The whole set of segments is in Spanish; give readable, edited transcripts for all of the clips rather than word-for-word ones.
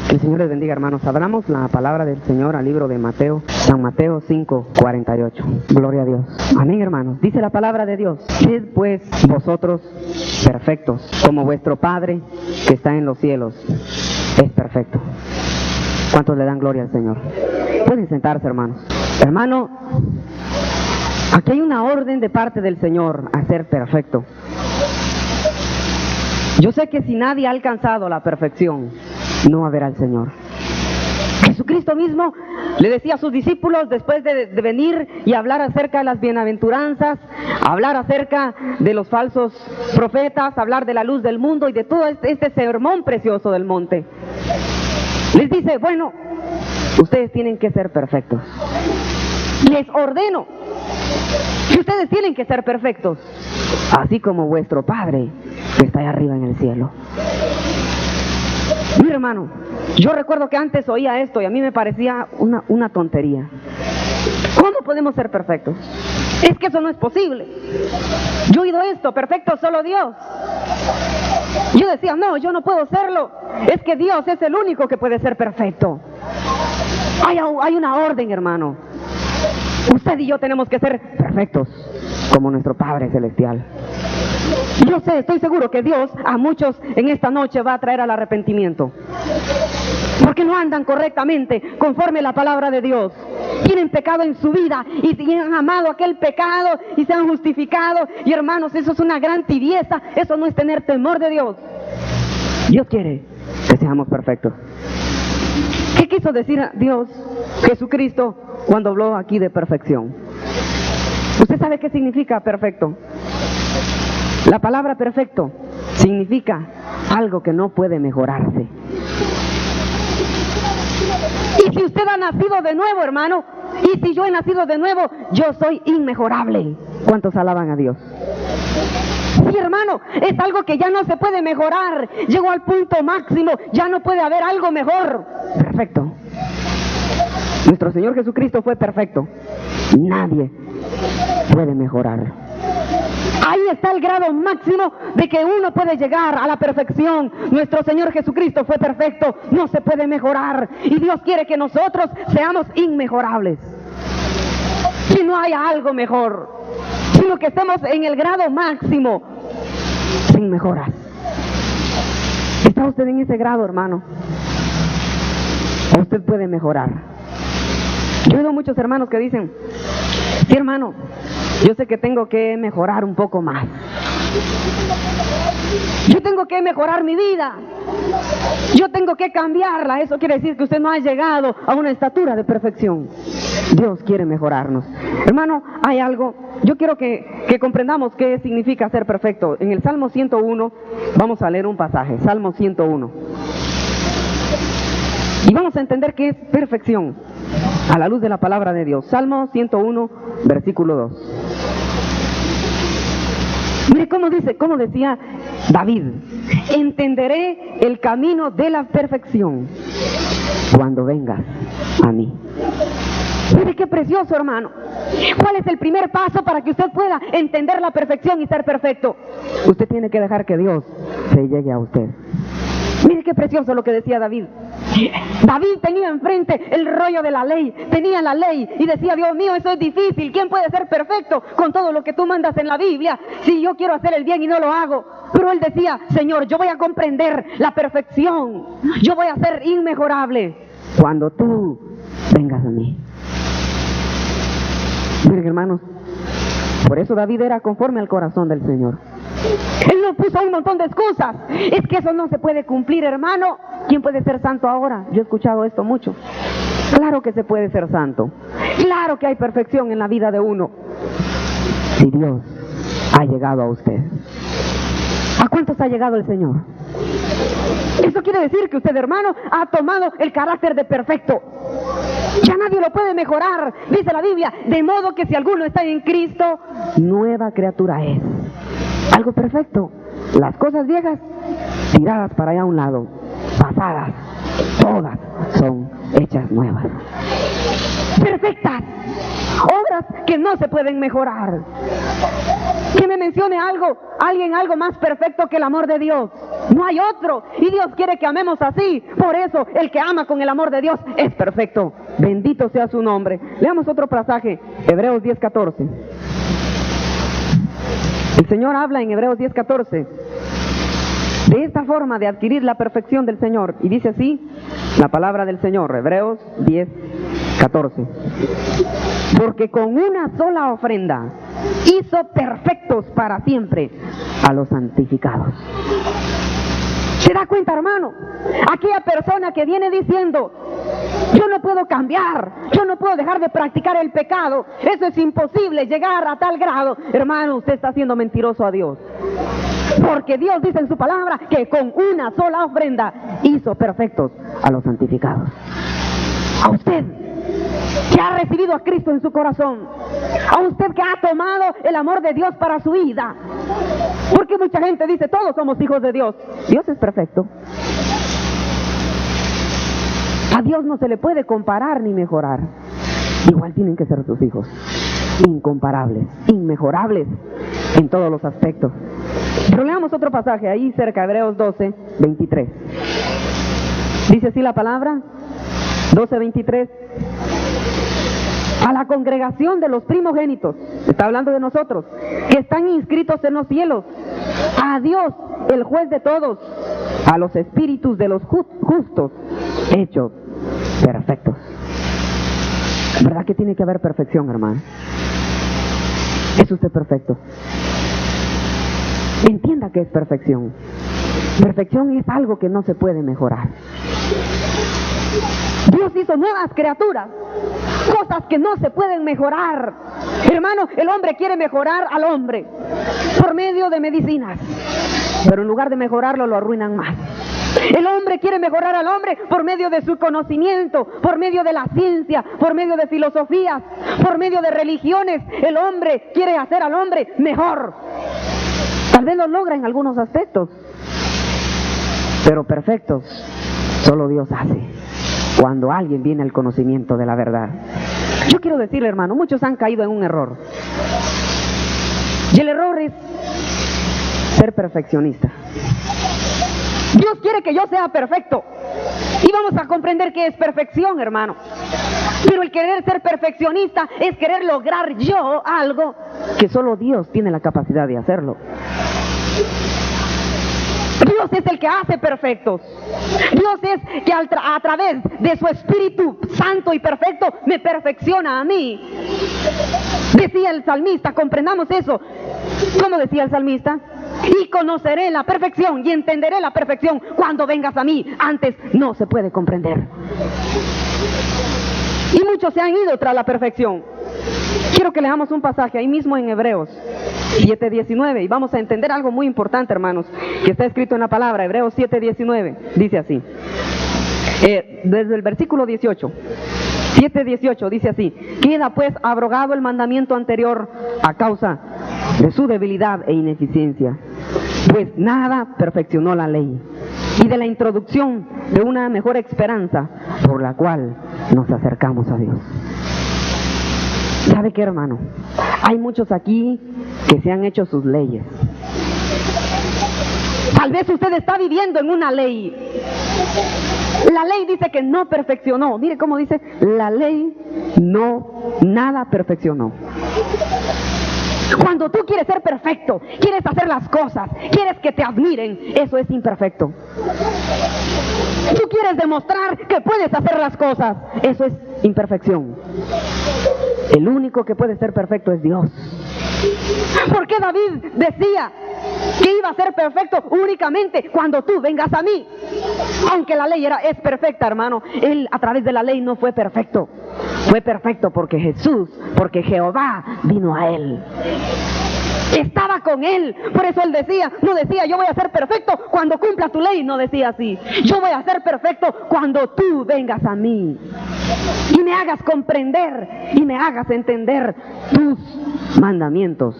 Que el Señor les bendiga, hermanos. Abramos la palabra del Señor al libro de Mateo, San Mateo 5:48. Gloria a Dios. Amén, hermanos. Dice la palabra de Dios: sed pues vosotros perfectos, como vuestro Padre que está en los cielos es perfecto. ¿Cuántos le dan gloria al Señor? Pueden sentarse, hermanos. Hermano, aquí hay una orden de parte del Señor a ser perfecto. Yo sé que si nadie ha alcanzado la perfección, no va a ver al Señor. Jesucristo mismo le decía a sus discípulos, después de venir y hablar acerca de las bienaventuranzas, hablar acerca de los falsos profetas, hablar de la luz del mundo y de todo este sermón precioso del monte, les dice: bueno, ustedes tienen que ser perfectos. Les ordeno que ustedes tienen que ser perfectos, así como vuestro Padre que está allá arriba en el cielo. Mi hermano, yo recuerdo que antes oía esto y a mí me parecía una tontería. ¿Cómo podemos ser perfectos? Es que eso no es posible. Yo he oído esto: perfecto solo Dios. Yo decía: no, yo no puedo serlo. Es que Dios es el único que puede ser perfecto. Hay una orden, hermano. Usted y yo tenemos que ser perfectos como nuestro Padre Celestial. Yo sé, estoy seguro que Dios a muchos en esta noche va a traer al arrepentimiento, porque no andan correctamente conforme a la palabra de Dios. Tienen pecado en su vida y han amado aquel pecado y se han justificado. Y hermanos, eso es una gran tibieza. Eso no es tener temor de Dios. Dios quiere que seamos perfectos. ¿Qué quiso decir Dios, Jesucristo, cuando habló aquí de perfección? ¿Usted sabe qué significa perfecto? La palabra perfecto significa algo que no puede mejorarse. Y si usted ha nacido de nuevo, hermano, y si yo he nacido de nuevo, yo soy inmejorable. ¿Cuántos alaban a Dios? Sí, hermano, es algo que ya no se puede mejorar. Llegó al punto máximo, ya no puede haber algo mejor. Perfecto. Nuestro Señor Jesucristo fue perfecto. Nadie puede mejorar. Ahí está el grado máximo de que uno puede llegar a la perfección. Nuestro Señor Jesucristo fue perfecto, no se puede mejorar. Y Dios quiere que nosotros seamos inmejorables. Que no haya algo mejor, sino que estemos en el grado máximo, sin mejoras. ¿Está usted en ese grado, hermano? ¿O usted puede mejorar? Yo he oído muchos hermanos que dicen: sí, hermano, yo sé que tengo que mejorar un poco más. Yo tengo que mejorar mi vida. Yo tengo que cambiarla. Eso quiere decir que usted no ha llegado a una estatura de perfección. Dios quiere mejorarnos. Hermano, hay algo. Yo quiero que comprendamos qué significa ser perfecto. En el Salmo 101, vamos a leer un pasaje. Salmo 101. Y vamos a entender qué es perfección a la luz de la palabra de Dios. Salmo 101, versículo 2. Mire cómo dice, cómo decía David: entenderé el camino de la perfección cuando vengas a mí. Mire qué precioso, hermano. ¿Cuál es el primer paso para que usted pueda entender la perfección y ser perfecto? Usted tiene que dejar que Dios se llegue a usted. Mire qué precioso lo que decía David. David tenía enfrente el rollo de la ley, tenía la ley y decía: Dios mío, eso es difícil. ¿Quién puede ser perfecto con todo lo que tú mandas en la Biblia? Si yo quiero hacer el bien y no lo hago. Pero él decía: Señor, yo voy a comprender la perfección, yo voy a ser inmejorable cuando tú vengas a mí. Miren, hermanos, por eso David era conforme al corazón del Señor. Él no puso un montón de excusas. Es que eso no se puede cumplir, hermano. ¿Quién puede ser santo ahora? Yo he escuchado esto mucho. Claro que se puede ser santo. Claro que hay perfección en la vida de uno, si Dios ha llegado a usted. ¿A cuántos ha llegado el Señor? Eso quiere decir que usted, hermano, ha tomado el carácter de perfecto. Ya nadie lo puede mejorar. Dice la Biblia: de modo que si alguno está en Cristo, nueva criatura es. Algo perfecto. Las cosas viejas, tiradas para allá a un lado, pasadas, todas son hechas nuevas. Perfectas. Obras que no se pueden mejorar. Que me mencione alguien algo más perfecto que el amor de Dios. No hay otro. Y Dios quiere que amemos así. Por eso el que ama con el amor de Dios es perfecto. Bendito sea su nombre. Leamos otro pasaje, Hebreos 10:14. El Señor habla en Hebreos 10:14 de esta forma de adquirir la perfección del Señor. Y dice así la palabra del Señor, Hebreos 10:14. Porque con una sola ofrenda hizo perfectos para siempre a los santificados. ¿Se da cuenta, hermano? Aquella persona que viene diciendo: yo no puedo cambiar, yo no puedo dejar de practicar el pecado, eso es imposible, llegar a tal grado. Hermano, usted está siendo mentiroso a Dios. Porque Dios dice en su palabra que con una sola ofrenda hizo perfectos a los santificados. A usted que ha recibido a Cristo en su corazón, a usted que ha tomado el amor de Dios para su vida. Porque mucha gente dice: todos somos hijos de Dios. Dios es perfecto. A Dios no se le puede comparar ni mejorar. Igual tienen que ser sus hijos, incomparables, inmejorables en todos los aspectos. Pero leamos otro pasaje ahí cerca, Hebreos 12:23. Dice así la palabra, 12:23. A la congregación de los primogénitos, está hablando de nosotros, que están inscritos en los cielos, a Dios, el juez de todos, a los espíritus de los justos, hechos perfectos. ¿Verdad que tiene que haber perfección, hermano? ¿Es usted perfecto? Entienda que es perfección. Perfección es algo que no se puede mejorar. Dios hizo nuevas criaturas, cosas que no se pueden mejorar. Hermano, el hombre quiere mejorar al hombre por medio de medicinas, pero en lugar de mejorarlo lo arruinan más. El hombre quiere mejorar al hombre por medio de su conocimiento, por medio de la ciencia, por medio de filosofías, por medio de religiones. El hombre quiere hacer al hombre mejor. Tal vez lo logra en algunos aspectos, pero perfectos solo Dios hace cuando alguien viene al conocimiento de la verdad. Yo quiero decirle, hermano, muchos han caído en un error. Y el error es ser perfeccionista. Dios quiere que yo sea perfecto. Y vamos a comprender qué es perfección, hermano. Pero el querer ser perfeccionista es querer lograr yo algo que solo Dios tiene la capacidad de hacerlo. Dios es el que hace perfectos. Dios es que a través de su Espíritu Santo y perfecto me perfecciona a mí. Decía el salmista, comprendamos eso. ¿Cómo decía el salmista? Y conoceré la perfección y entenderé la perfección cuando vengas a mí. Antes no se puede comprender. Y muchos se han ido tras la perfección. Quiero que leamos un pasaje ahí mismo en Hebreos 7:19 y vamos a entender algo muy importante, hermanos, que está escrito en la palabra. Hebreos 7:19 dice así, desde el versículo 18, 7:18 dice así: queda pues abrogado el mandamiento anterior a causa de su debilidad e ineficiencia, pues nada perfeccionó la ley, y de la introducción de una mejor esperanza por la cual nos acercamos a Dios. ¿Sabe qué, hermano? Hay muchos aquí que se han hecho sus leyes. Tal vez usted está viviendo en una ley. La ley dice que no perfeccionó. Mire cómo dice, la ley nada perfeccionó. Cuando tú quieres ser perfecto, quieres hacer las cosas, quieres que te admiren, eso es imperfecto. Tú quieres demostrar que puedes hacer las cosas, eso es imperfección. El único que puede ser perfecto es Dios. ¿Por qué David decía que iba a ser perfecto únicamente cuando tú vengas a mí? Aunque la ley es perfecta, hermano, él a través de la ley no fue perfecto. Fue perfecto porque Jesús, porque Jehová vino a él. Estaba con él, por eso él decía, no decía yo voy a ser perfecto cuando cumpla tu ley, no decía así. Yo voy a ser perfecto cuando tú vengas a mí y me hagas comprender y me hagas entender tus mandamientos,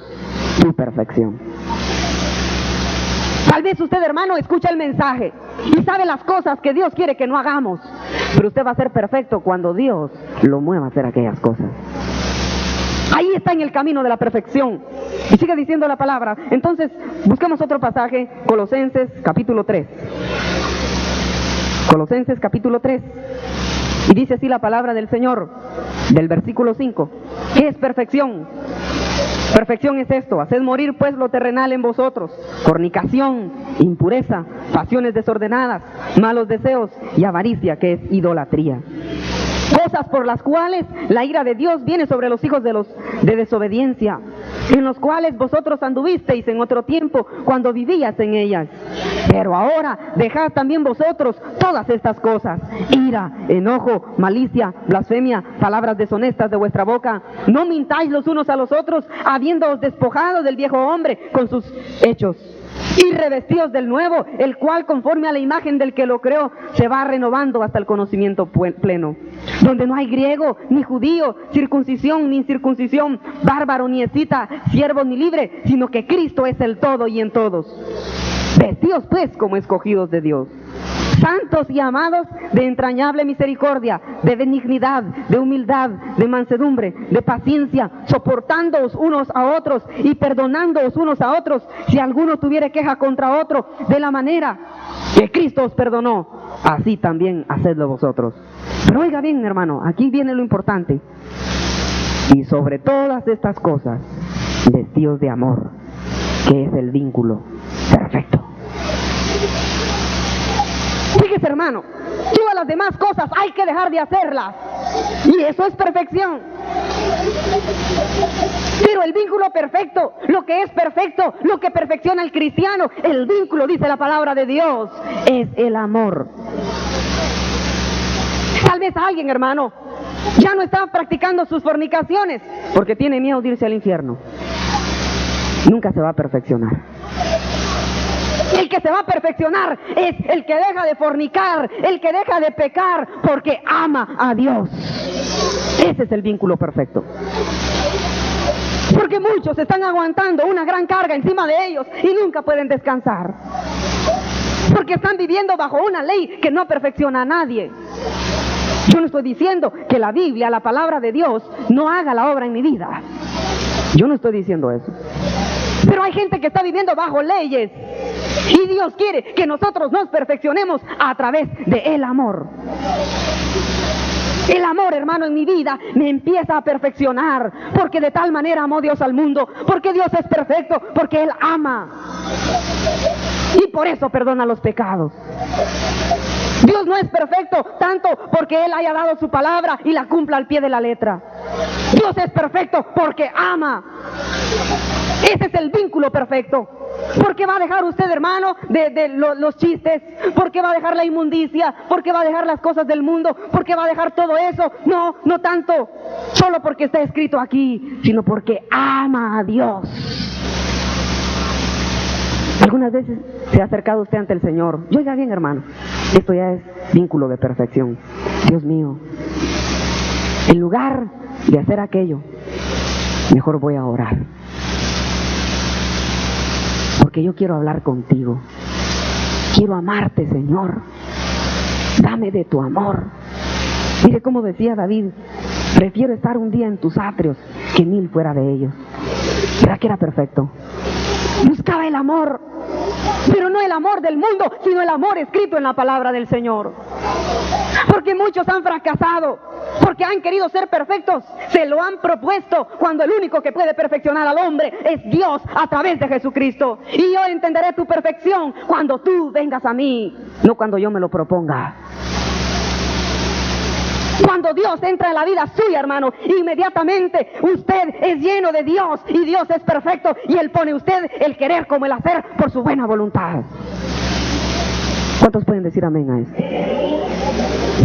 tu perfección. Tal vez usted, hermano, escucha el mensaje y sabe las cosas que Dios quiere que no hagamos, pero usted va a ser perfecto cuando Dios lo mueva a hacer aquellas cosas. Ahí está en el camino de la perfección. Y sigue diciendo la palabra. Entonces, buscamos otro pasaje, Colosenses capítulo 3. Colosenses capítulo 3. Y dice así la palabra del Señor, del versículo 5. ¿Qué es perfección? Perfección es esto: haced morir pues lo terrenal en vosotros: fornicación, impureza, pasiones desordenadas, malos deseos y avaricia, que es idolatría. Cosas por las cuales la ira de Dios viene sobre los hijos de desobediencia, en los cuales vosotros anduvisteis en otro tiempo cuando vivías en ellas. Pero ahora dejad también vosotros todas estas cosas: ira, enojo, malicia, blasfemia, palabras deshonestas de vuestra boca. No mintáis los unos a los otros, habiéndoos despojado del viejo hombre con sus hechos, y revestidos del nuevo, el cual conforme a la imagen del que lo creó se va renovando hasta el conocimiento pleno, donde no hay griego ni judío, circuncisión ni incircuncisión, bárbaro ni escita, siervo ni libre, sino que Cristo es el todo y en todos. Vestidos pues como escogidos de Dios, santos y amados, de entrañable misericordia, de benignidad, de humildad, de mansedumbre, de paciencia, soportándoos unos a otros y perdonándoos unos a otros, si alguno tuviere queja contra otro, de la manera que Cristo os perdonó, así también hacedlo vosotros. Pero oiga bien, hermano, aquí viene lo importante: y sobre todas estas cosas, vestidos de amor, que es el vínculo perfecto. Fíjese, hermano, todas las demás cosas hay que dejar de hacerlas, y eso es perfección. Pero el vínculo perfecto, lo que es perfecto, lo que perfecciona al cristiano, el vínculo, dice la palabra de Dios, es el amor. Tal vez alguien, hermano, ya no está practicando sus fornicaciones porque tiene miedo de irse al infierno. Nunca se va a perfeccionar. El que se va a perfeccionar es el que deja de fornicar, el que deja de pecar porque ama a Dios. Ese es el vínculo perfecto. Porque muchos están aguantando una gran carga encima de ellos y nunca pueden descansar. Porque están viviendo bajo una ley que no perfecciona a nadie. Yo no estoy diciendo que la Biblia, la palabra de Dios, no haga la obra en mi vida. Yo no estoy diciendo eso. Pero hay gente que está viviendo bajo leyes, y Dios quiere que nosotros nos perfeccionemos a través del amor. El amor, hermano, en mi vida me empieza a perfeccionar, porque de tal manera amó Dios al mundo, porque Dios es perfecto, porque Él ama, y por eso perdona los pecados. Dios no es perfecto tanto porque Él haya dado su palabra y la cumpla al pie de la letra. Dios es perfecto porque ama. Ese es el vínculo perfecto. ¿Por qué va a dejar usted, hermano, los chistes? ¿Por qué va a dejar la inmundicia? ¿Por qué va a dejar las cosas del mundo? ¿Por qué va a dejar todo eso? No, no tanto solo porque está escrito aquí, sino porque ama a Dios. Algunas veces se ha acercado usted ante el Señor. Y oiga bien, hermano, esto ya es vínculo de perfección. Dios mío, en lugar de hacer aquello, mejor voy a orar, porque yo quiero hablar contigo. Quiero amarte, Señor. Dame de tu amor. Mire cómo decía David: prefiero estar un día en tus atrios que 1000 fuera de ellos. ¿Verdad que era perfecto? Buscaba el amor, pero no el amor del mundo, sino el amor escrito en la palabra del Señor. Porque muchos han fracasado, porque han querido ser perfectos, se lo han propuesto, cuando el único que puede perfeccionar al hombre es Dios a través de Jesucristo. Y yo entenderé tu perfección cuando tú vengas a mí, no cuando yo me lo proponga. Cuando Dios entra en la vida suya, hermano, inmediatamente usted es lleno de Dios, y Dios es perfecto, y Él pone en usted el querer como el hacer por su buena voluntad. ¿Cuántos pueden decir amén a esto?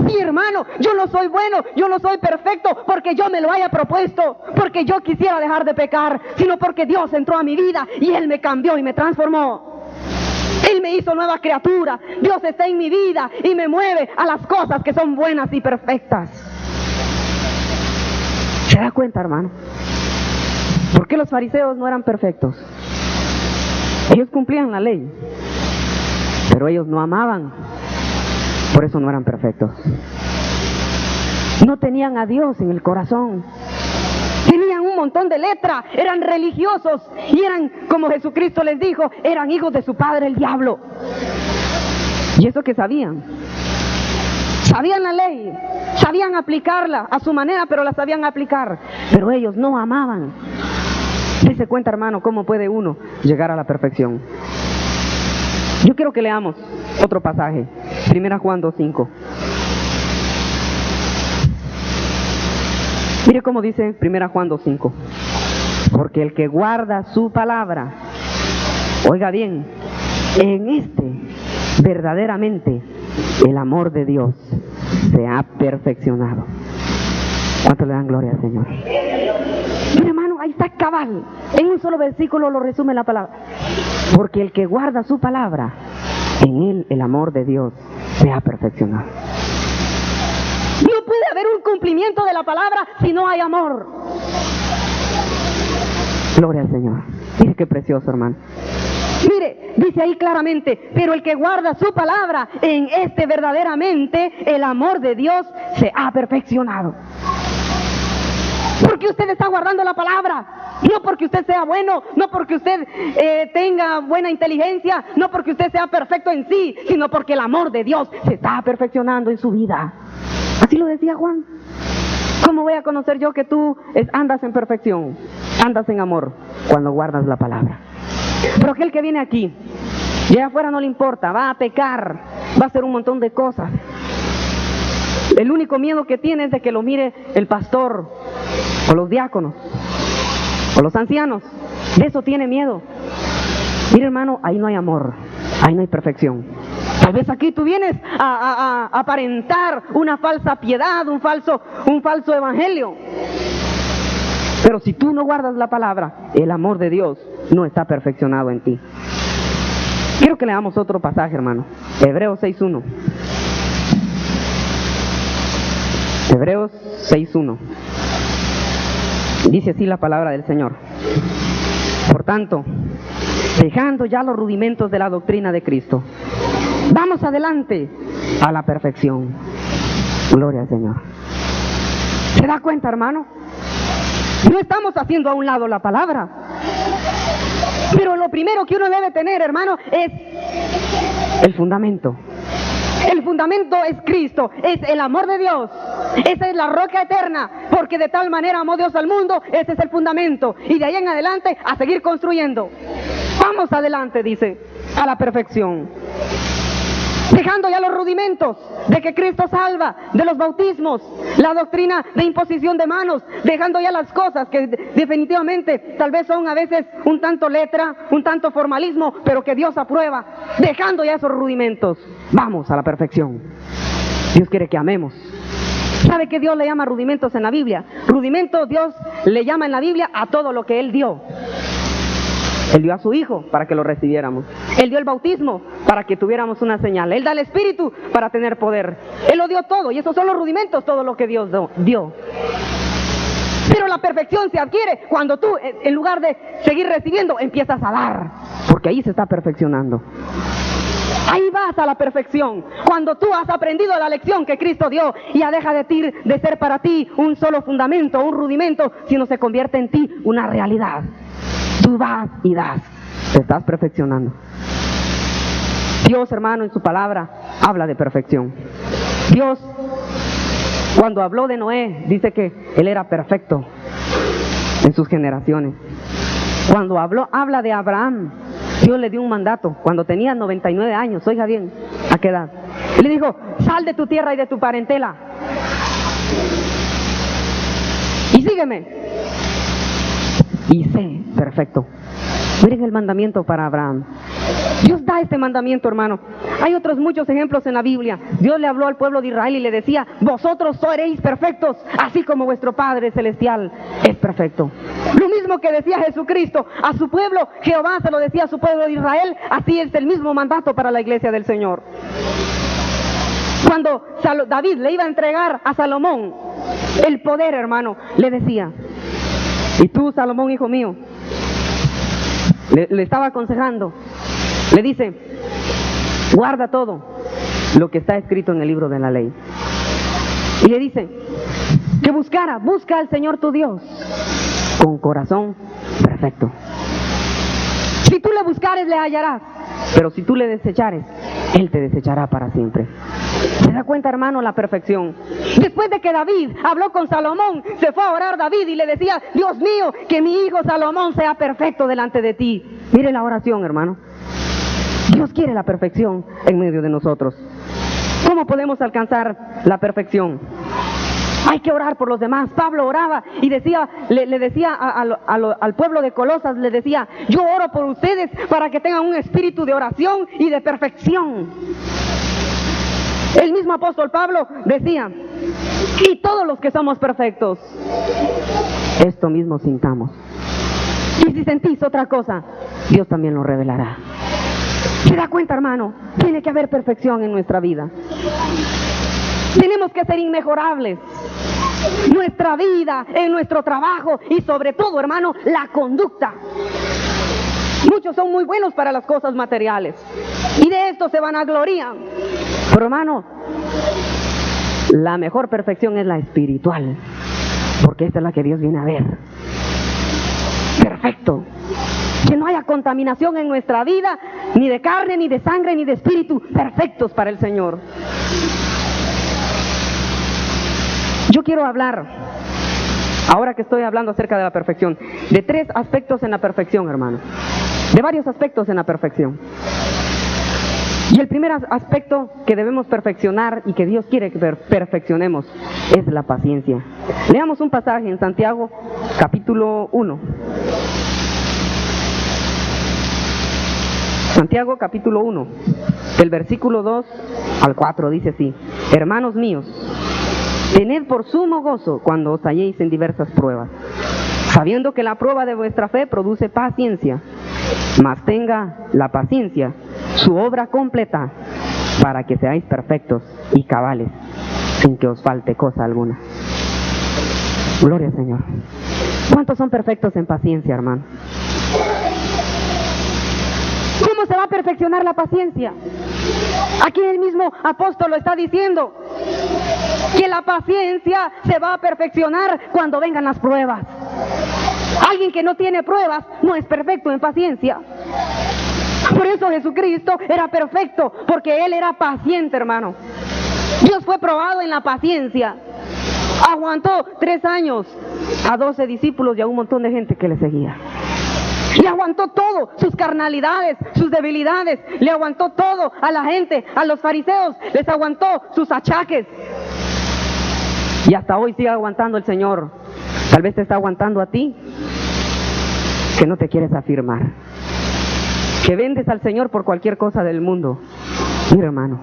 Sí, hermano, yo no soy bueno, yo no soy perfecto porque yo me lo haya propuesto, porque yo quisiera dejar de pecar, sino porque Dios entró a mi vida y Él me cambió y me transformó. Él me hizo nueva criatura. Dios está en mi vida y me mueve a las cosas que son buenas y perfectas. ¿Se da cuenta, hermano? ¿Por qué los fariseos no eran perfectos? Ellos cumplían la ley, pero ellos no amaban. Por eso no eran perfectos. No tenían a Dios en el corazón. Tenían un un montón de letra, eran religiosos y eran, como Jesucristo les dijo, eran hijos de su padre el diablo. ¿Y eso qué sabían? Sabían la ley, sabían aplicarla a su manera, pero la sabían aplicar. Pero ellos no amaban. Dese cuenta, hermano, cómo puede uno llegar a la perfección. Yo quiero que leamos otro pasaje, 1 Juan 2:5. Mire cómo dice 1 Juan 2:5. Porque el que guarda su palabra, oiga bien, en este verdaderamente el amor de Dios se ha perfeccionado. ¿Cuánto le dan gloria al Señor? Mire, hermano, ahí está cabal. En un solo versículo lo resume la palabra. Porque el que guarda su palabra, en él el amor de Dios se ha perfeccionado. No puede haber un cumplimiento de la palabra si no hay amor. Gloria al Señor. Mire qué precioso, hermano. Mire, dice ahí claramente, pero el que guarda su palabra, en este verdaderamente el amor de Dios se ha perfeccionado. Porque usted está guardando la palabra, no porque usted sea bueno, no porque usted tenga buena inteligencia, no porque usted sea perfecto en sí, sino porque el amor de Dios se está perfeccionando en su vida. Así lo decía Juan. ¿Cómo voy a conocer yo que tú andas en perfección, andas en amor? Cuando guardas la palabra. Pero aquel que viene aquí, y allá afuera no le importa, va a pecar, va a hacer un montón de cosas. El único miedo que tiene es de que lo mire el pastor, o los diáconos, o los ancianos. De eso tiene miedo. Mire, hermano, ahí no hay amor, ahí no hay perfección. Tal vez aquí tú vienes a aparentar una falsa piedad, un falso evangelio. Pero si tú no guardas la palabra, el amor de Dios no está perfeccionado en ti. Quiero que leamos otro pasaje, hermano. Hebreos 6:1. Hebreos 6:1. Dice así la palabra del Señor. Por tanto, dejando ya los rudimentos de la doctrina de Cristo, vamos adelante a la perfección. Gloria al Señor. ¿Se da cuenta, hermano? No estamos haciendo a un lado la palabra. Pero lo primero que uno debe tener, hermano, es el fundamento. El fundamento es Cristo, es el amor de Dios. Esa es la roca eterna, porque de tal manera amó Dios al mundo, ese es el fundamento. Y de ahí en adelante a seguir construyendo. Vamos adelante, dice, a la perfección. Dejando ya los rudimentos de que Cristo salva, de los bautismos, la doctrina de imposición de manos, dejando ya las cosas que definitivamente tal vez son a veces un tanto letra, un tanto formalismo, pero que Dios aprueba. Dejando ya esos rudimentos, vamos a la perfección. Dios quiere que amemos. ¿Sabe qué Dios le llama rudimentos en la Biblia? Rudimentos Dios le llama en la Biblia a todo lo que Él dio. Él dio a su Hijo para que lo recibiéramos. Él dio el bautismo para que tuviéramos una señal. Él da el Espíritu para tener poder. Él lo dio todo, y esos son los rudimentos, todo lo que Dios dio. Pero la perfección se adquiere cuando tú, en lugar de seguir recibiendo, empiezas a dar, porque ahí se está perfeccionando. Ahí vas a la perfección, cuando tú has aprendido la lección que Cristo dio, y ya deja de ser para ti un solo fundamento, un rudimento, sino se convierte en ti una realidad. Tú vas y das, te estás perfeccionando. Dios, hermano, en su palabra habla de perfección. Dios, cuando habló de Noé, dice que él era perfecto en sus generaciones. Cuando habla de Abraham, Dios le dio un mandato cuando tenía 99 años, oiga bien, ¿a qué edad? Y le dijo, sal de tu tierra y de tu parentela y sígueme. Y sé perfecto. Miren el mandamiento para Abraham. Dios da este mandamiento, hermano. Hay otros muchos ejemplos en la Biblia. Dios le habló al pueblo de Israel y le decía, vosotros seréis perfectos, así como vuestro Padre Celestial es perfecto. Lo mismo que decía Jesucristo a su pueblo, Jehová se lo decía a su pueblo de Israel, así es el mismo mandato para la iglesia del Señor. Cuando David le iba a entregar a Salomón el poder, hermano, le decía, y tú, Salomón, hijo mío, le estaba aconsejando, le dice, guarda todo lo que está escrito en el libro de la ley. Y le dice que busca al Señor tu Dios con corazón perfecto. Si tú le buscares, le hallarás, pero si tú le desechares, Él te desechará para siempre. ¿Se da cuenta, hermano, la perfección? Después de que David habló con Salomón, se fue a orar David y le decía: Dios mío, que mi hijo Salomón sea perfecto delante de ti. Mire la oración, hermano. Dios quiere la perfección en medio de nosotros. ¿Cómo podemos alcanzar la perfección? Hay que orar por los demás. Pablo oraba y decía, le decía al pueblo de Colosas, le decía: yo oro por ustedes para que tengan un espíritu de oración y de perfección. El mismo apóstol Pablo decía: y todos los que somos perfectos, esto mismo sintamos. Y si sentís otra cosa, Dios también lo revelará. ¿Se da cuenta, hermano? Tiene que haber perfección en nuestra vida. Tenemos que ser inmejorables. Nuestra vida, en nuestro trabajo y sobre todo, hermano, la conducta. Muchos son muy buenos para las cosas materiales y de esto se vanaglorían. Pero, hermano, la mejor perfección es la espiritual, porque esta es la que Dios viene a ver. Perfecto. Que no haya contaminación en nuestra vida, ni de carne, ni de sangre, ni de espíritu. Perfectos para el Señor. Yo quiero hablar, ahora que estoy hablando acerca de la perfección, de 3 aspectos en la perfección, hermano. De varios aspectos en la perfección. Y el primer aspecto que debemos perfeccionar y que Dios quiere que perfeccionemos es la paciencia. Leamos un pasaje en Santiago, capítulo 1. Santiago, capítulo 1, del versículo 2 al 4, dice así: hermanos míos, tened por sumo gozo cuando os halléis en diversas pruebas, sabiendo que la prueba de vuestra fe produce paciencia, mas tenga la paciencia su obra completa, para que seáis perfectos y cabales, sin que os falte cosa alguna. Gloria al Señor. ¿Cuántos son perfectos en paciencia, hermano? ¿Cómo se va a perfeccionar la paciencia? Aquí el mismo apóstol lo está diciendo, que la paciencia se va a perfeccionar cuando vengan las pruebas. Alguien que no tiene pruebas no es perfecto en paciencia. Por eso Jesucristo era perfecto, porque Él era paciente, hermano. Dios fue probado en la paciencia. Aguantó 3 años a 12 discípulos y a un montón de gente que le seguía. Le aguantó todo, sus carnalidades, sus debilidades, le aguantó todo a la gente, a los fariseos, les aguantó sus achaques. Y hasta hoy sigue aguantando el Señor. Tal vez te está aguantando a ti, que no te quieres afirmar, que vendes al Señor por cualquier cosa del mundo. Mira, hermano,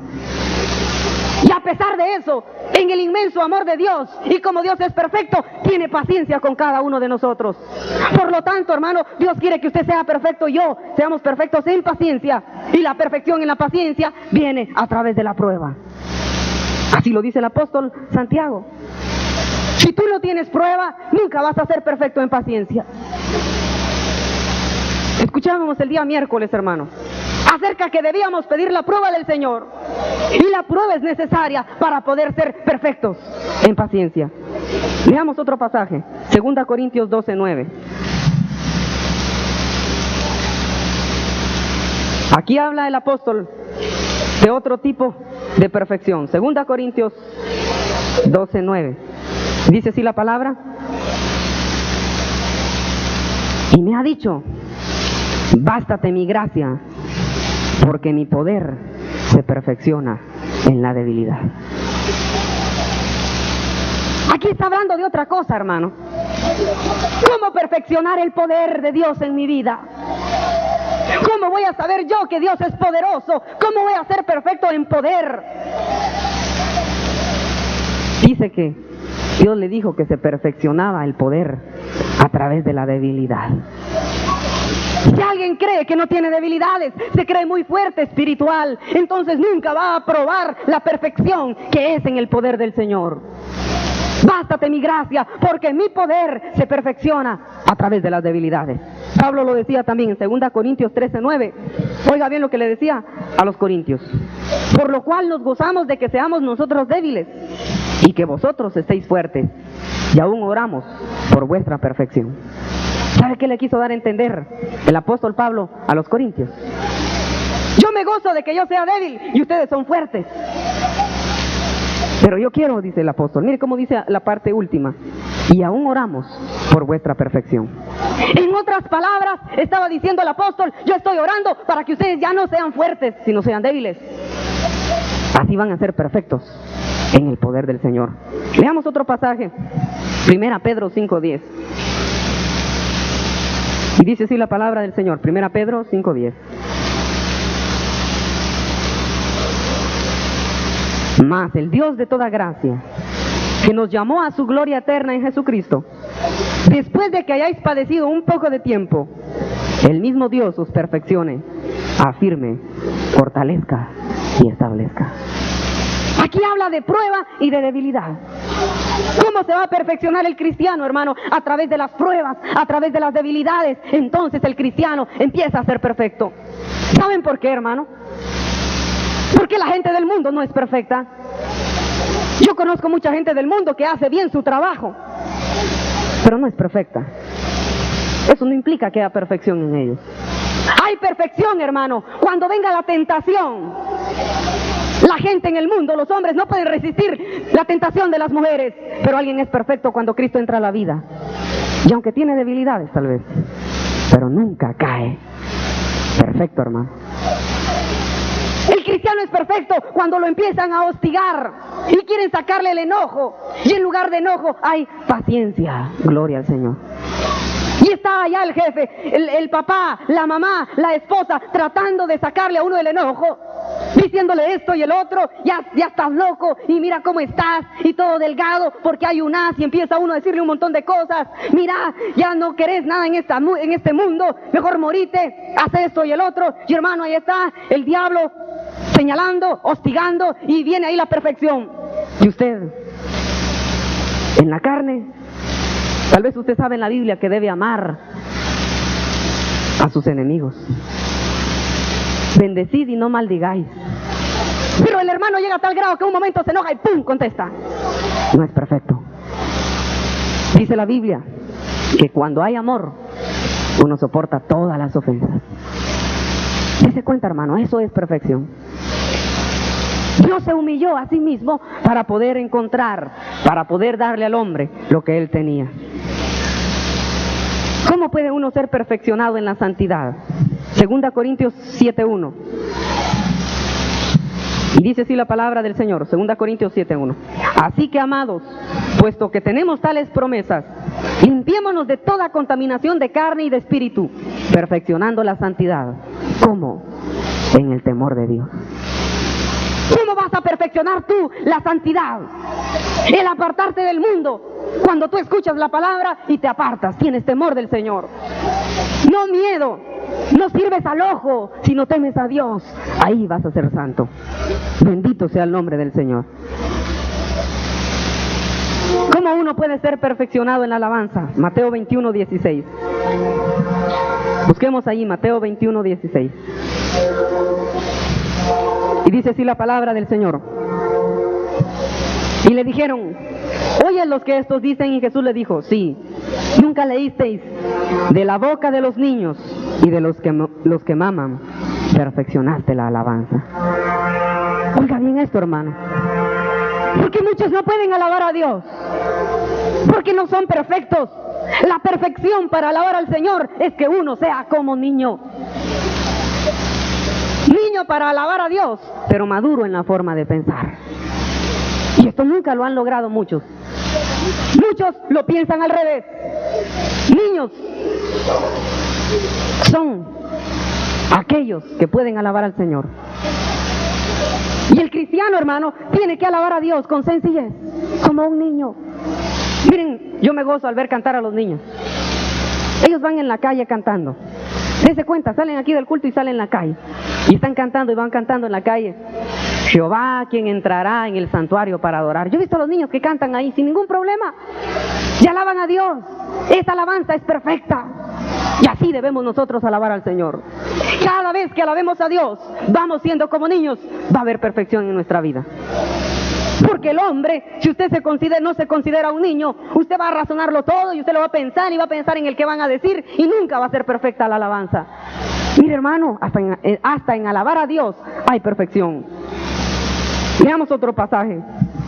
y a pesar de eso, en el inmenso amor de Dios, y como Dios es perfecto, tiene paciencia con cada uno de nosotros. Por lo tanto, hermano, Dios quiere que usted sea perfecto y yo seamos perfectos en paciencia. Y la perfección en la paciencia viene a través de la prueba. Así lo dice el apóstol Santiago. Si tú no tienes prueba, nunca vas a ser perfecto en paciencia. Escuchábamos el día miércoles, hermano, acerca que debíamos pedir la prueba del Señor. Y la prueba es necesaria para poder ser perfectos en paciencia. Leamos otro pasaje, 2 Corintios 12:9. Aquí habla el apóstol de otro tipo de perfección. 2 Corintios 12:9. Dice así la palabra: y me ha dicho, bástate mi gracia, porque mi poder se perfecciona en la debilidad. Aquí está hablando de otra cosa, hermano. ¿Cómo perfeccionar el poder de Dios en mi vida? ¿Cómo voy a saber yo que Dios es poderoso? ¿Cómo voy a ser perfecto en poder? Dice que Dios le dijo que se perfeccionaba el poder a través de la debilidad. Si alguien cree que no tiene debilidades, se cree muy fuerte espiritual, entonces nunca va a probar la perfección que es en el poder del Señor. Bástate mi gracia, porque mi poder se perfecciona a través de las debilidades. Pablo lo decía también en 2 Corintios 13:9. Oiga bien lo que le decía a los corintios: por lo cual nos gozamos de que seamos nosotros débiles y que vosotros estéis fuertes, y aún oramos por vuestra perfección. ¿Sabe qué le quiso dar a entender el apóstol Pablo a los corintios? Yo me gozo de que yo sea débil y ustedes son fuertes. Pero yo quiero, dice el apóstol, mire cómo dice la parte última, y aún oramos por vuestra perfección. En otras palabras, estaba diciendo el apóstol, yo estoy orando para que ustedes ya no sean fuertes, sino sean débiles. Así van a ser perfectos en el poder del Señor. Leamos otro pasaje, 1 Pedro 5:10. Y dice así la palabra del Señor, 1 Pedro 5:10. Mas el Dios de toda gracia, que nos llamó a su gloria eterna en Jesucristo, después de que hayáis padecido un poco de tiempo, el mismo Dios os perfeccione, afirme, fortalezca y establezca. Aquí habla de prueba y de debilidad. ¿Cómo se va a perfeccionar el cristiano, hermano? A través de las pruebas, a través de las debilidades. Entonces el cristiano empieza a ser perfecto. ¿Saben por qué, hermano? Porque la gente del mundo no es perfecta. Yo conozco mucha gente del mundo que hace bien su trabajo, pero no es perfecta. Eso no implica que haya perfección en ellos. Hay perfección, hermano, cuando venga la tentación. La gente en el mundo, los hombres, no pueden resistir la tentación de las mujeres, pero alguien es perfecto cuando Cristo entra a la vida. Y aunque tiene debilidades tal vez, pero nunca cae. Perfecto, hermano. El cristiano es perfecto cuando lo empiezan a hostigar y quieren sacarle el enojo, y en lugar de enojo hay paciencia. Gloria al Señor. Y está allá el jefe, el papá, la mamá, la esposa, tratando de sacarle a uno el enojo, diciéndole esto y el otro, ya estás loco, y mira cómo estás, y todo delgado, porque hay un as, y empieza uno a decirle un montón de cosas. Mira, ya no querés nada en este mundo, mejor morite, haz esto y el otro. Y hermano, ahí está el diablo señalando, hostigando, y viene ahí la perfección. Y usted, en la carne, tal vez usted sabe en la Biblia que debe amar a sus enemigos. Bendecid y no maldigáis. Pero el hermano llega a tal grado que un momento se enoja y ¡pum! Contesta. No es perfecto. Dice la Biblia que cuando hay amor, uno soporta todas las ofensas. Dese cuenta, hermano, eso es perfección. Dios se humilló a sí mismo para poder encontrar, para poder darle al hombre lo que él tenía. ¿Cómo puede uno ser perfeccionado en la santidad? 2 Corintios 7:1. Y dice así la palabra del Señor, 2 Corintios 7:1. Así que, amados, puesto que tenemos tales promesas, limpiémonos de toda contaminación de carne y de espíritu, perfeccionando la santidad. ¿Cómo? En el temor de Dios. ¿Cómo vas a perfeccionar tú la santidad? El apartarte del mundo. Cuando tú escuchas la palabra y te apartas, tienes temor del Señor. No miedo, no sirves al ojo, sino temes a Dios. Ahí vas a ser santo. Bendito sea el nombre del Señor. ¿Cómo uno puede ser perfeccionado en la alabanza? Mateo 21:16. Busquemos ahí Mateo 21:16. Y dice así la palabra del Señor. Y le dijeron, oye los que estos dicen, y Jesús le dijo, sí, nunca leísteis, de la boca de los niños y de los que maman, perfeccionaste la alabanza. Oiga bien esto, hermano. Porque muchos no pueden alabar a Dios, porque no son perfectos. La perfección para alabar al Señor es que uno sea como niño. Niño para alabar a Dios, pero maduro en la forma de pensar. Y esto nunca lo han logrado muchos. Muchos lo piensan al revés. Niños son aquellos que pueden alabar al Señor. Y el cristiano, hermano, tiene que alabar a Dios con sencillez, como un niño. Miren, yo me gozo al ver cantar a los niños. Ellos van en la calle cantando. Dese cuenta, salen aquí del culto y salen en la calle. Y están cantando y van cantando en la calle. Jehová, quien entrará en el santuario para adorar. Yo he visto a los niños que cantan ahí sin ningún problema. Y alaban a Dios. Esa alabanza es perfecta. Y así debemos nosotros alabar al Señor. Cada vez que alabemos a Dios, vamos siendo como niños, va a haber perfección en nuestra vida. Porque el hombre, si usted no se considera un niño, usted va a razonarlo todo y usted lo va a pensar y va a pensar en el que van a decir y nunca va a ser perfecta la alabanza. Mire, hermano, hasta en alabar a Dios hay perfección. Veamos otro pasaje,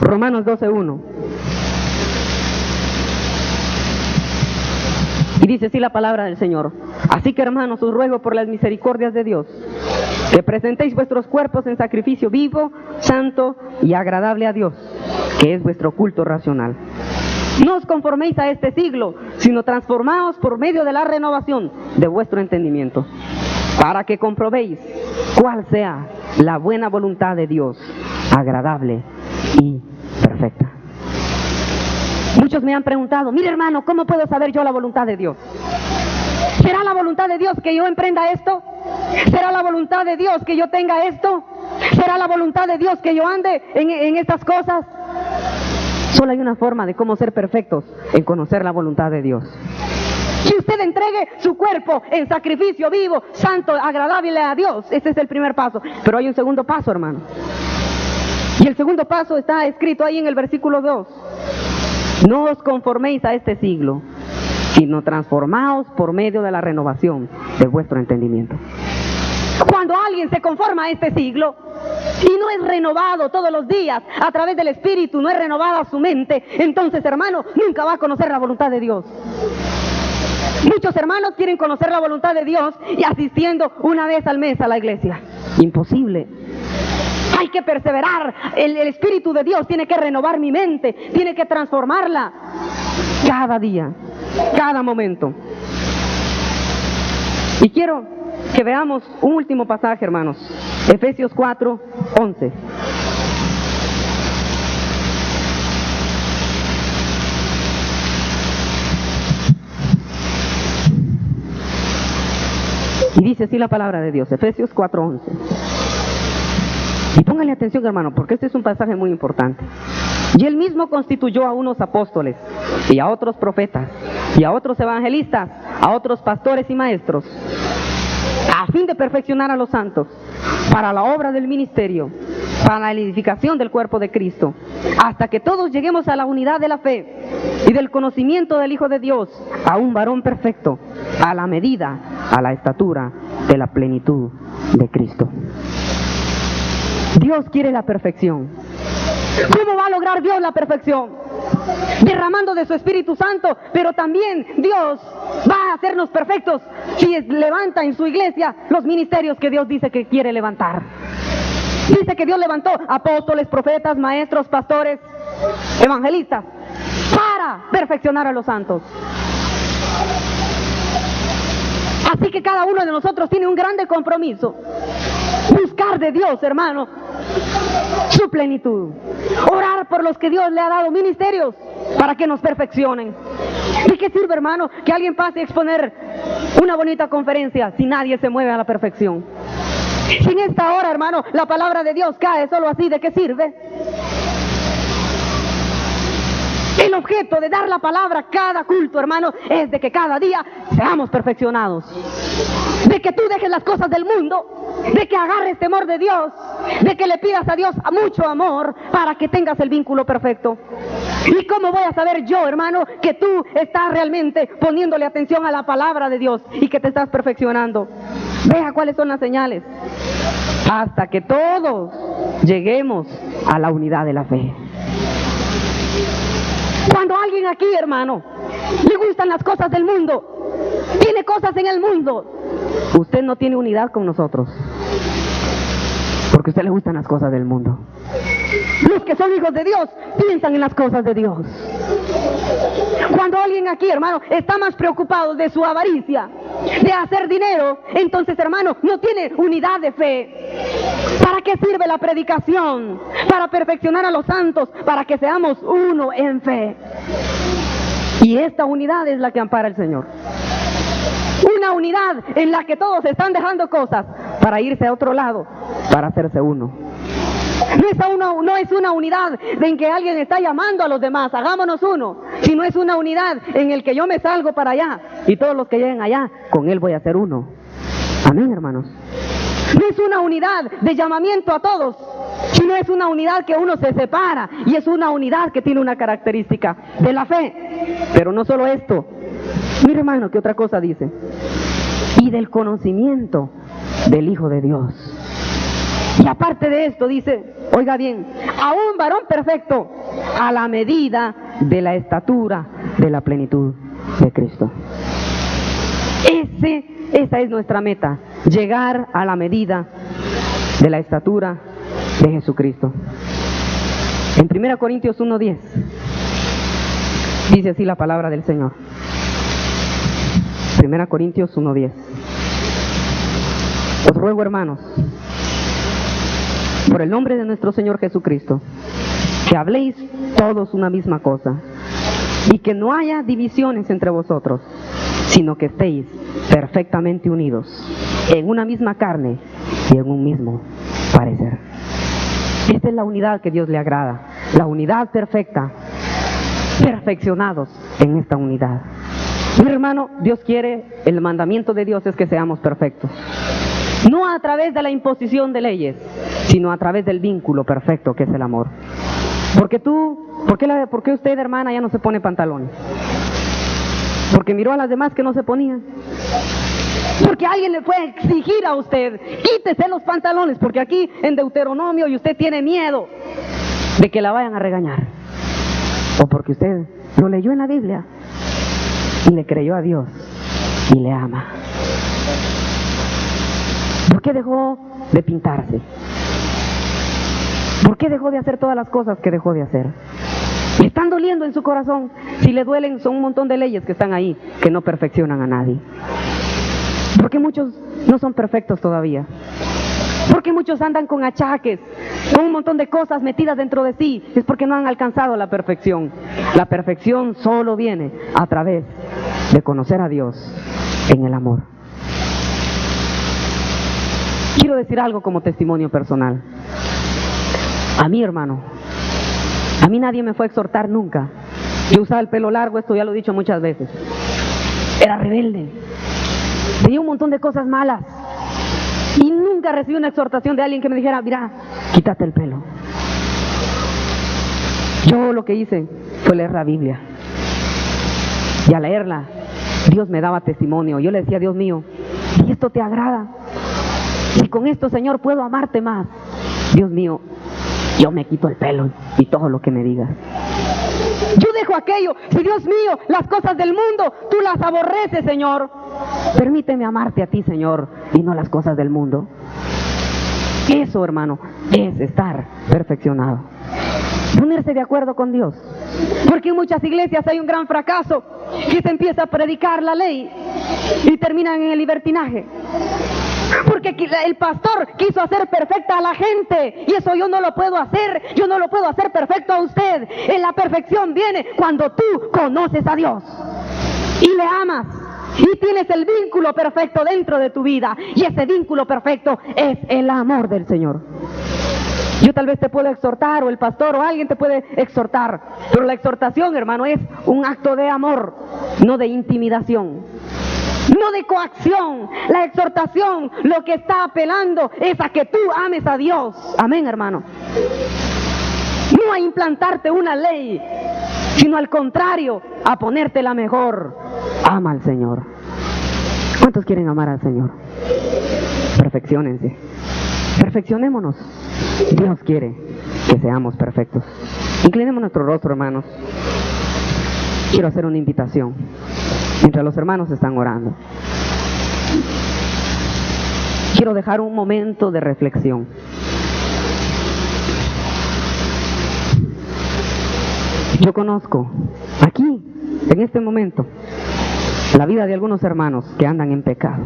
Romanos 12:1. Y dice así la palabra del Señor: así que, hermanos, os ruego por las misericordias de Dios, que presentéis vuestros cuerpos en sacrificio vivo, santo y agradable a Dios, que es vuestro culto racional. No os conforméis a este siglo, sino transformaos por medio de la renovación de vuestro entendimiento, para que comprobéis cuál sea la buena voluntad de Dios, agradable y perfecta. Muchos me han preguntado: mire, hermano, ¿cómo puedo saber yo la voluntad de Dios? ¿Será la voluntad de Dios que yo emprenda esto? ¿Será la voluntad de Dios que yo tenga esto? ¿Será la voluntad de Dios que yo ande en estas cosas? Solo hay una forma de cómo ser perfectos: en conocer la voluntad de Dios. Si usted entregue su cuerpo en sacrificio vivo, santo, agradable a Dios, ese es el primer paso. Pero hay un segundo paso, hermano. Y el segundo paso está escrito ahí en el versículo 2. No os conforméis a este siglo, sino transformaos por medio de la renovación de vuestro entendimiento. Cuando alguien se conforma a este siglo y no es renovado todos los días a través del Espíritu, no es renovada su mente, entonces, hermano, nunca va a conocer la voluntad de Dios. Muchos hermanos quieren conocer la voluntad de Dios y asistiendo una vez al mes a la iglesia. Imposible. Hay que perseverar. El Espíritu de Dios tiene que renovar mi mente, tiene que transformarla cada día, cada momento. Y quiero que veamos un último pasaje, hermanos. Efesios 4:11. Y dice así la palabra de Dios, Efesios 4:11. Y póngale atención, hermano, porque este es un pasaje muy importante. Y él mismo constituyó a unos apóstoles, y a otros profetas, y a otros evangelistas, a otros pastores y maestros, a fin de perfeccionar a los santos, para la obra del ministerio, para la edificación del cuerpo de Cristo, hasta que todos lleguemos a la unidad de la fe y del conocimiento del Hijo de Dios, a un varón perfecto, a la medida, a la estatura de la plenitud de Cristo. Dios quiere la perfección. ¿Cómo va a lograr Dios la perfección? Derramando de su Espíritu Santo, pero también Dios va a hacernos perfectos si levanta en su iglesia los ministerios que Dios dice que quiere levantar. Dice que Dios levantó apóstoles, profetas, maestros, pastores, evangelistas, para perfeccionar a los santos. Así que cada uno de nosotros tiene un grande compromiso: buscar de Dios, hermano, su plenitud. Orar por los que Dios le ha dado ministerios para que nos perfeccionen. ¿De qué sirve, hermano, que alguien pase a exponer una bonita conferencia si nadie se mueve a la perfección? Si en esta hora, hermano, la palabra de Dios cae solo así, ¿de qué sirve? El objeto de dar la palabra cada culto, hermano, es de que cada día seamos perfeccionados. De que tú dejes las cosas del mundo, de que agarres temor de Dios, de que le pidas a Dios mucho amor para que tengas el vínculo perfecto. ¿Y cómo voy a saber yo, hermano, que tú estás realmente poniéndole atención a la palabra de Dios y que te estás perfeccionando? Vea cuáles son las señales. Hasta que todos lleguemos a la unidad de la fe. Cuando alguien aquí, hermano, le gustan las cosas del mundo, tiene cosas en el mundo, usted no tiene unidad con nosotros, porque a usted le gustan las cosas del mundo. Los que son hijos de Dios piensan en las cosas de Dios. Cuando alguien aquí, hermano, está más preocupado de su avaricia, de hacer dinero, entonces, hermano, no tiene unidad de fe. ¿Para qué sirve la predicación? Para perfeccionar a los santos, para que seamos uno en fe. Y esta unidad es la que ampara el Señor. Una unidad en la que todos están dejando cosas para irse a otro lado, para hacerse uno. No es una unidad en que alguien está llamando a los demás, hagámonos uno, sino es una unidad en el que yo me salgo para allá y todos los que lleguen allá, con él voy a ser uno. Amén, hermanos. No es una unidad de llamamiento a todos sino es una unidad que uno se separa y es una unidad que tiene una característica de la fe. Pero no solo esto, mire hermano, ¿qué otra cosa dice? Y del conocimiento del Hijo de Dios. Y aparte de esto dice, oiga bien, a un varón perfecto, a la medida de la estatura de la plenitud de Cristo. Esa es nuestra meta, llegar a la medida de la estatura de Jesucristo. En 1 Corintios 1:10 dice así la palabra del Señor. 1 Corintios 1:10. Os ruego, hermanos, por el nombre de nuestro Señor Jesucristo, que habléis todos una misma cosa, y que no haya divisiones entre vosotros, sino que estéis perfectamente unidos en una misma carne y en un mismo parecer. Esta es la unidad que Dios le agrada, la unidad perfecta, perfeccionados en esta unidad. Mi hermano, Dios quiere, el mandamiento de Dios es que seamos perfectos. No a través de la imposición de leyes, sino a través del vínculo perfecto que es el amor. ¿Por qué usted, hermana, ya no se pone pantalones? Porque miró a las demás que no se ponían. Porque alguien le puede exigir a usted, quítese los pantalones, porque aquí en Deuteronomio y usted tiene miedo de que la vayan a regañar. O porque usted lo leyó en la Biblia y le creyó a Dios y le ama. ¿Por qué dejó de pintarse? ¿Por qué dejó de hacer todas las cosas que dejó de hacer? Le están doliendo en su corazón. Si le duelen, son un montón de leyes que están ahí, que no perfeccionan a nadie. Porque muchos no son perfectos todavía. Porque muchos andan con achaques, con un montón de cosas metidas dentro de sí. Es porque no han alcanzado la perfección. La perfección solo viene a través de conocer a Dios en el amor. Quiero decir algo como testimonio personal. A mí, hermano, a mí nadie me fue a exhortar nunca. Yo usaba el pelo largo, esto ya lo he dicho muchas veces. Era rebelde. Tenía un montón de cosas malas. Y nunca recibí una exhortación de alguien que me dijera, mira, quítate el pelo. Yo lo que hice fue leer la Biblia. Y al leerla, Dios me daba testimonio. Yo le decía, Dios mío, si esto te agrada, si con esto, Señor, puedo amarte más, Dios mío, yo me quito el pelo y todo lo que me digas. Yo dejo aquello. Si, Dios mío, las cosas del mundo, tú las aborreces, Señor, permíteme amarte a ti, Señor, y no las cosas del mundo. Eso, hermano, es estar perfeccionado. Ponerse de acuerdo con Dios. Porque en muchas iglesias hay un gran fracaso, que se empieza a predicar la ley y terminan en el libertinaje. Porque el pastor quiso hacer perfecta a la gente, y eso yo no lo puedo hacer. Yo no lo puedo hacer perfecto a usted. En la perfección viene cuando tú conoces a Dios y le amas y tienes el vínculo perfecto dentro de tu vida, y ese vínculo perfecto es el amor del Señor. Yo tal vez te puedo exhortar, o el pastor o alguien te puede exhortar, pero la exhortación, hermano, es un acto de amor, no de intimidación, no de coacción. La exhortación lo que está apelando es a que tú ames a Dios. Amén, hermano. No a implantarte una ley, sino al contrario, a ponerte la mejor. Ama al Señor. ¿Cuántos quieren amar al Señor? Perfecciónense. Perfeccionémonos. Dios quiere que seamos perfectos. Inclinemos nuestro rostro, hermanos. Quiero hacer una invitación mientras los hermanos están orando. Quiero dejar un momento de reflexión. Yo conozco aquí, en este momento, la vida de algunos hermanos que andan en pecado.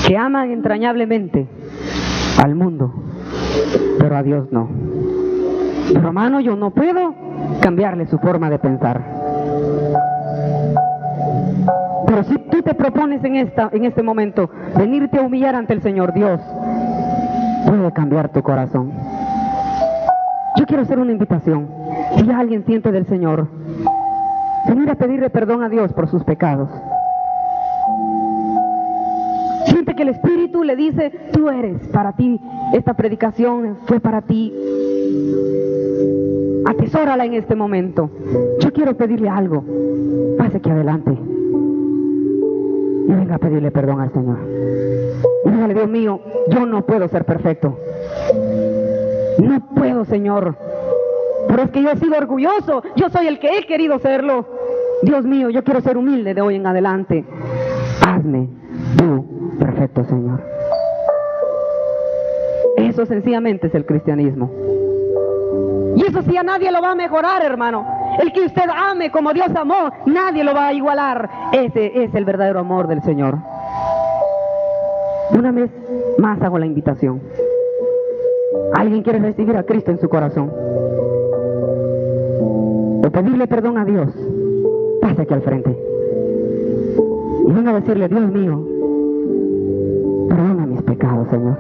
Que aman entrañablemente al mundo, pero a Dios no. Pero, hermano, yo no puedo cambiarle su forma de pensar. Pero si tú te propones en este momento venirte a humillar ante el Señor, Dios puede cambiar tu corazón. Yo quiero hacer una invitación. Si alguien siente del Señor, venir a pedirle perdón a Dios por sus pecados. que el Espíritu le dice, tú eres para ti, esta predicación fue para ti. Atesórala en este momento. Yo quiero pedirle algo. Pase aquí adelante y venga a pedirle perdón al Señor. Y dígale, Dios mío, yo no puedo ser perfecto. No puedo, Señor. Pero es que yo he sido orgulloso. Yo soy el que he querido serlo. Dios mío, yo quiero ser humilde de hoy en adelante. Hazme tú perfecto, Señor. Eso sencillamente es el cristianismo. Y eso sí a nadie lo va a mejorar, hermano. El que usted ame como Dios amó, nadie lo va a igualar. Ese es el verdadero amor del Señor. Una vez más hago la invitación. ¿Alguien quiere recibir a Cristo en su corazón? O pedirle perdón a Dios. Pase aquí al frente. Y venga a decirle, Dios mío, perdona mis pecados, Señor.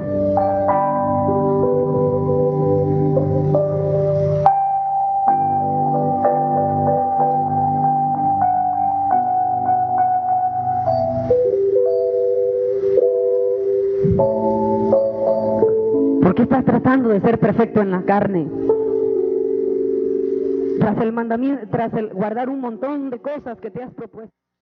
¿Por qué estás tratando de ser perfecto en la carne? Tras el mandamiento, tras el guardar un montón de cosas que te has propuesto.